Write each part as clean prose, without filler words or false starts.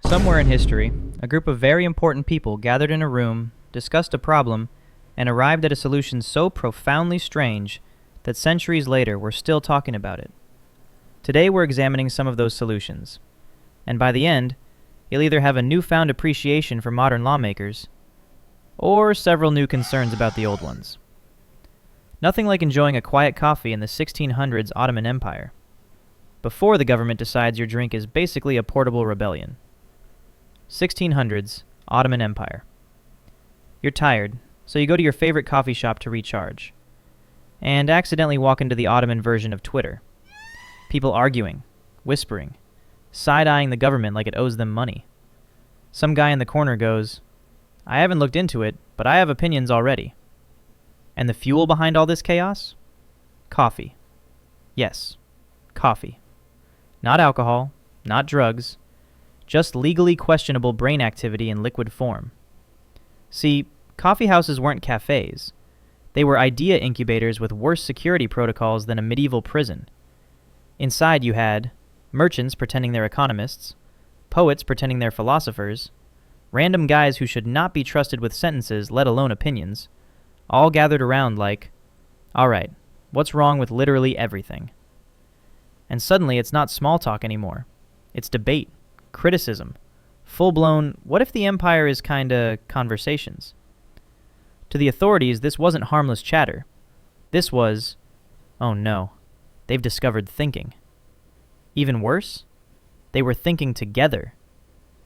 Somewhere in history, a group of very important people gathered in a room, discussed a problem, and arrived at a solution so profoundly strange that centuries later we're still talking about it. Today we're examining some of those solutions, and by the end, you'll either have a newfound appreciation for modern lawmakers, or several new concerns about the old ones. Nothing like enjoying a quiet coffee in the 1600s Ottoman Empire, before the government decides your drink is basically a portable rebellion. 1600s Ottoman Empire. You're tired, so you go to your favorite coffee shop to recharge, and accidentally walk into the Ottoman version of Twitter. People arguing, whispering, side-eyeing the government like it owes them money. Some guy in the corner goes, "I haven't looked into it, but I have opinions already." And the fuel behind all this chaos? Coffee. Yes, coffee. Not alcohol, not drugs, just legally questionable brain activity in liquid form. See, coffee houses weren't cafes. They were idea incubators with worse security protocols than a medieval prison. Inside you had merchants pretending they're economists, poets pretending they're philosophers, random guys who should not be trusted with sentences, let alone opinions, all gathered around like, all right, what's wrong with literally everything? And suddenly it's not small talk anymore. It's debate, criticism, full-blown, what if the empire is kinda conversations? To the authorities, this wasn't harmless chatter. This was, oh no, they've discovered thinking. Even worse, they were thinking together.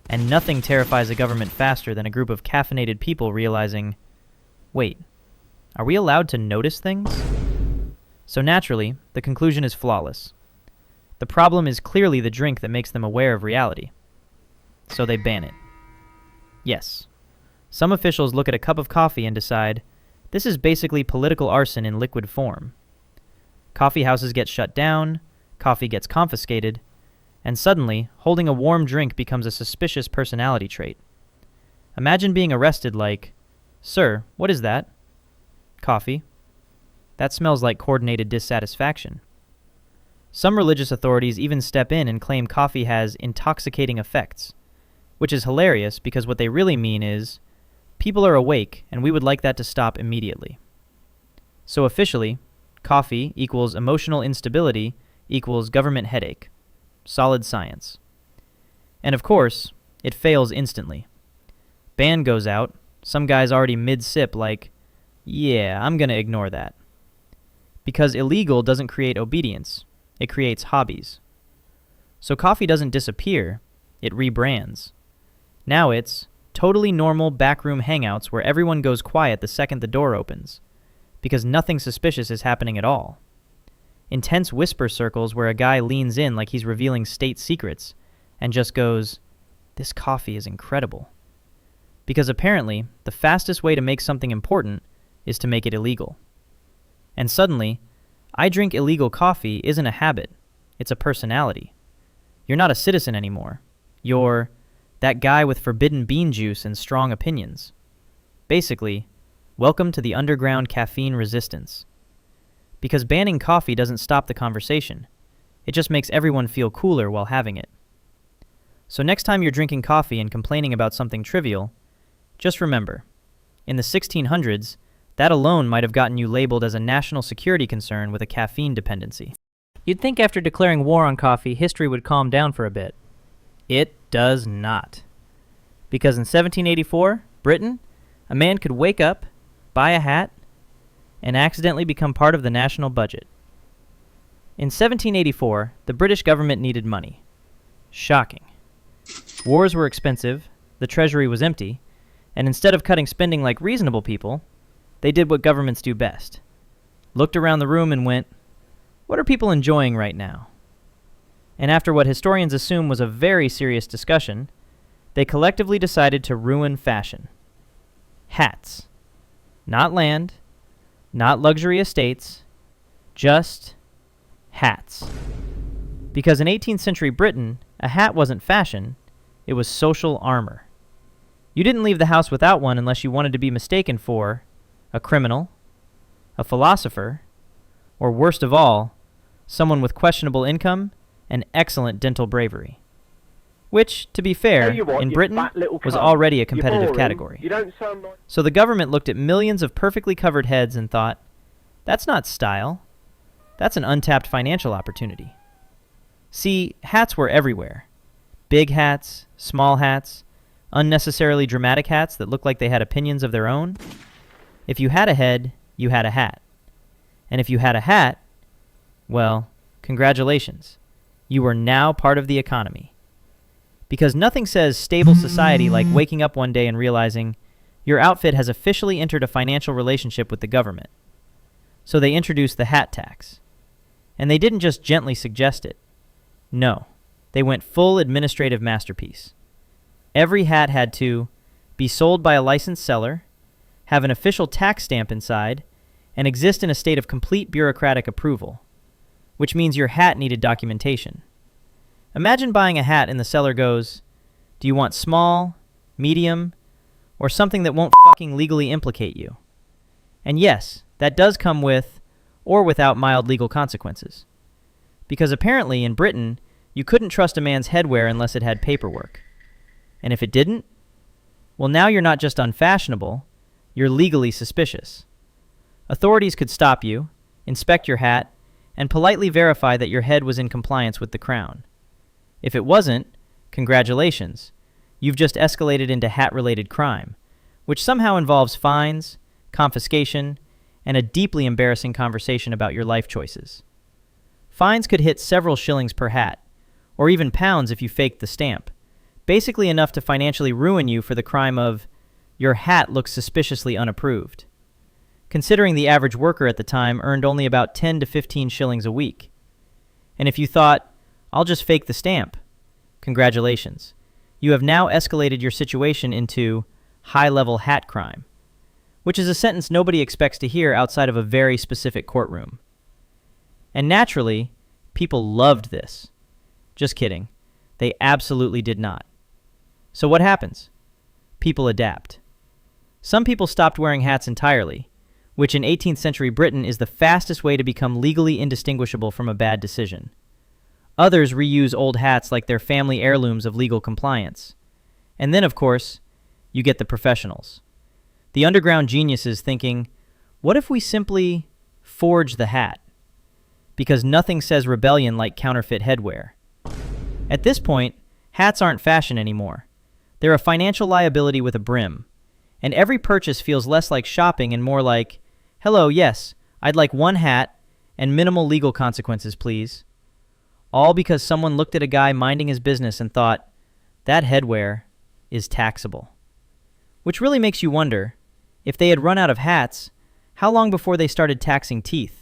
And nothing terrifies a government faster than a group of caffeinated people realizing, wait, are we allowed to notice things? So naturally, the conclusion is flawless. The problem is clearly the drink that makes them aware of reality. So they ban it. Yes. Some officials look at a cup of coffee and decide, this is basically political arson in liquid form. Coffee houses get shut down, coffee gets confiscated, and suddenly, holding a warm drink becomes a suspicious personality trait. Imagine being arrested like, "Sir, what is that?" "Coffee." "That smells like coordinated dissatisfaction." Some religious authorities even step in and claim coffee has intoxicating effects, which is hilarious because what they really mean is, people are awake and we would like that to stop immediately. So officially, coffee equals emotional instability equals government headache. Solid science. And of course, it fails instantly. Ban goes out, some guy's already mid-sip like, yeah, I'm gonna ignore that. Because illegal doesn't create obedience, it creates hobbies. So coffee doesn't disappear, it rebrands. Now it's totally normal backroom hangouts where everyone goes quiet the second the door opens, because nothing suspicious is happening at all. Intense whisper circles where a guy leans in like he's revealing state secrets and just goes, "This coffee is incredible." Because apparently, the fastest way to make something important is to make it illegal. And suddenly, I drink illegal coffee isn't a habit, it's a personality. You're not a citizen anymore. You're that guy with forbidden bean juice and strong opinions. Basically, welcome to the underground caffeine resistance. Because banning coffee doesn't stop the conversation. It just makes everyone feel cooler while having it. So next time you're drinking coffee and complaining about something trivial, just remember, in the 1600s, that alone might have gotten you labeled as a national security concern with a caffeine dependency. You'd think after declaring war on coffee, history would calm down for a bit. It does not. Because in 1784, Britain, a man could wake up, buy a hat, and accidentally become part of the national budget. In 1784, the British government needed money. Shocking. Wars were expensive, the treasury was empty, and instead of cutting spending like reasonable people, they did what governments do best. Looked around the room and went, what are people enjoying right now? And after what historians assume was a very serious discussion, they collectively decided to ruin fashion. Hats. Not land, not luxury estates, just hats. Because in 18th century Britain, a hat wasn't fashion, it was social armor. You didn't leave the house without one unless you wanted to be mistaken for a criminal, a philosopher, or worst of all, someone with questionable income and excellent dental bravery. which, to be fair, in Britain, was already a competitive category. So the government looked at millions of perfectly covered heads and thought, that's not style. That's an untapped financial opportunity. See, hats were everywhere. Big hats, small hats, unnecessarily dramatic hats that looked like they had opinions of their own. If you had a head, you had a hat. And if you had a hat, well, congratulations. You were now part of the economy. Because nothing says stable society like waking up one day and realizing your outfit has officially entered a financial relationship with the government. So they introduced the hat tax. And they didn't just gently suggest it. No, they went full administrative masterpiece. Every hat had to be sold by a licensed seller, have an official tax stamp inside, and exist in a state of complete bureaucratic approval, which means your hat needed documentation. Imagine buying a hat and the seller goes, do you want small, medium, or something that won't fucking legally implicate you? And yes, that does come with or without mild legal consequences. Because apparently in Britain, you couldn't trust a man's headwear unless it had paperwork. And if it didn't, well, now you're not just unfashionable, you're legally suspicious. Authorities could stop you, inspect your hat, and politely verify that your head was in compliance with the crown. If it wasn't, congratulations, you've just escalated into hat-related crime, which somehow involves fines, confiscation, and a deeply embarrassing conversation about your life choices. Fines could hit several shillings per hat, or even pounds if you faked the stamp, basically enough to financially ruin you for the crime of your hat looks suspiciously unapproved. Considering the average worker at the time earned only about 10 to 15 shillings a week. And if you thought, I'll just fake the stamp, congratulations. You have now escalated your situation into high-level hat crime, which is a sentence nobody expects to hear outside of a very specific courtroom. And naturally, people loved this. Just kidding. They absolutely did not. So what happens? People adapt. Some people stopped wearing hats entirely, which in 18th century Britain is the fastest way to become legally indistinguishable from a bad decision. Others reuse old hats like their family heirlooms of legal compliance. And then, of course, you get the professionals. The underground geniuses thinking, what if we simply forge the hat? Because nothing says rebellion like counterfeit headwear. At this point, hats aren't fashion anymore. They're a financial liability with a brim. And every purchase feels less like shopping and more like, hello, yes, I'd like one hat and minimal legal consequences, please. All because someone looked at a guy minding his business and thought, that headwear is taxable. Which really makes you wonder, if they had run out of hats, how long before they started taxing teeth?